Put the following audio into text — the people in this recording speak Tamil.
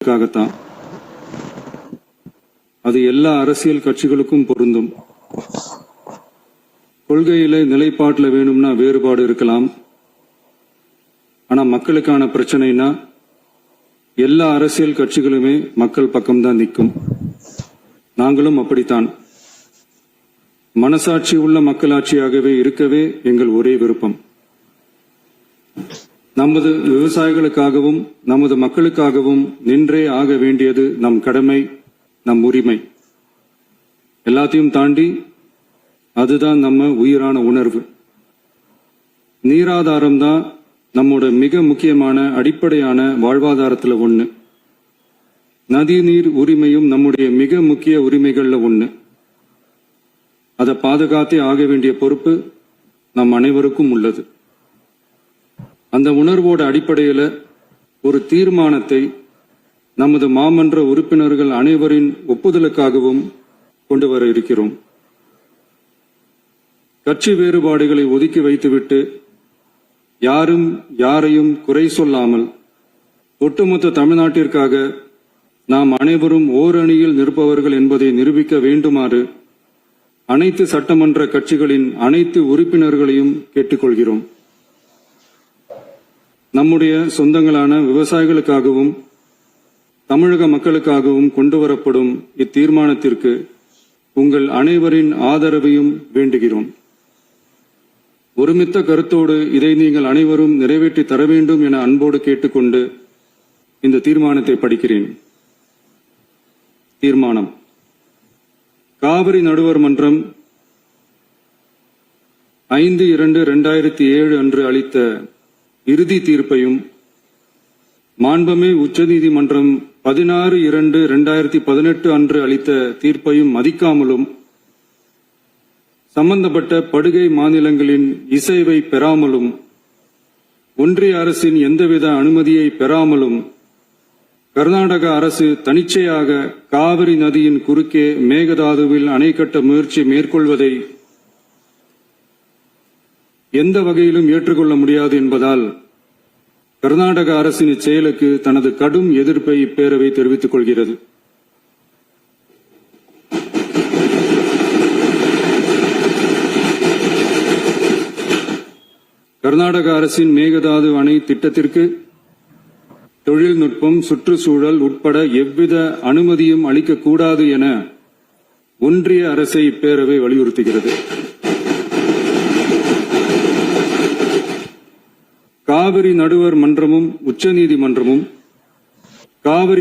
காகத்தான். அது எல்லா அரசியல் கட்சிகளுக்கும் பொருந்தும். கொள்கையில நிலைப்பாட்டில் வேணும்னா வேறுபாடு இருக்கலாம். ஆனா மக்களுக்கான பிரச்சனைனா எல்லா அரசியல் கட்சிகளுமே மக்கள் பக்கம்தான் நிற்கும். நாங்களும் அப்படித்தான். மனசாட்சி உள்ள மக்களாட்சியாகவே இருக்கவே எங்கள் ஒரே விருப்பம். நமது விவசாயிகளுக்காகவும் நமது மக்களுக்காகவும் நின்றே ஆக வேண்டியது நம் கடமை, நம் உரிமை. எல்லாத்தையும் தாண்டி அதுதான் நம்ம உயிரான உணர்வு. நீராதாரம் தான் நம்மோட மிக முக்கியமான அடிப்படையான வாழ்வாதாரத்துல ஒண்ணு. நதி நீர் உரிமையும் நம்முடைய மிக முக்கிய உரிமைகள்ல ஒண்ணு. அதை பாதுகாத்தே ஆக வேண்டிய பொறுப்பு நம் அனைவருக்கும் உள்ளது. அந்த உணர்வோட அடிப்படையில் ஒரு தீர்மானத்தை நமது மாமன்ற உறுப்பினர்கள் அனைவரின் ஒப்புதலுக்காகவும் கொண்டு வர இருக்கிறோம். கட்சி வேறுபாடுகளை ஒதுக்கி வைத்துவிட்டு யாரும் யாரையும் குறை சொல்லாமல் ஒட்டுமொத்த தமிழ்நாட்டிற்காக நாம் அனைவரும் ஓரணியில் நிற்பவர்கள் என்பதை நிரூபிக்க வேண்டுமாறு அனைத்து சட்டமன்ற கட்சிகளின் அனைத்து உறுப்பினர்களையும் கேட்டுக்கொள்கிறோம். நம்முடைய சொந்தங்களான விவசாயிகளுக்காகவும் தமிழக மக்களுக்காகவும் கொண்டுவரப்படும் இத்தீர்மானத்திற்கு உங்கள் அனைவரின் ஆதரவையும் வேண்டுகிறோம். ஒருமித்த கருத்தோடு இதை நீங்கள் அனைவரும் நிறைவேற்றி தர வேண்டும் என அன்போடு கேட்டுக்கொண்டு இந்த தீர்மானத்தை படிக்கிறேன். தீர்மானம்: காவிரி நடுவர் மன்றம் 5/2/2007 அன்று அளித்த இறுதி தீர்ப்பையும் மாண்புமிகு உச்சநீதிமன்றம் 16/2/2018 அன்று அளித்த தீர்ப்பையும் மதிக்காமலும் சம்பந்தப்பட்ட படுகை மாநிலங்களின் இசைவை பெறாமலும் ஒன்றிய அரசின் எந்தவித அனுமதியை பெறாமலும் கர்நாடக அரசு தனிச்சையாக காவிரி நதியின் குறுக்கே மேகதாதுவில் அணை கட்ட முயற்சி மேற்கொள்வதை எந்த வகையிலும் ஏற்றுக்கொள்ள முடியாது என்பதால் கர்நாடக அரசின் இச்செயலுக்கு தனது கடும் எதிர்ப்பை இப்பேரவை தெரிவித்துக் கொள்கிறது. கர்நாடக அரசின் மேகதாது அணை திட்டத்திற்கு தொழில்நுட்பம், சுற்றுச்சூழல் உட்பட எவ்வித அனுமதியும் அளிக்கக்கூடாது என ஒன்றிய அரசை இப்பேரவை வலியுறுத்துகிறது. காவிரி நடுவர் மன்றமும் உச்சநீதிமன்றமும் காவிரி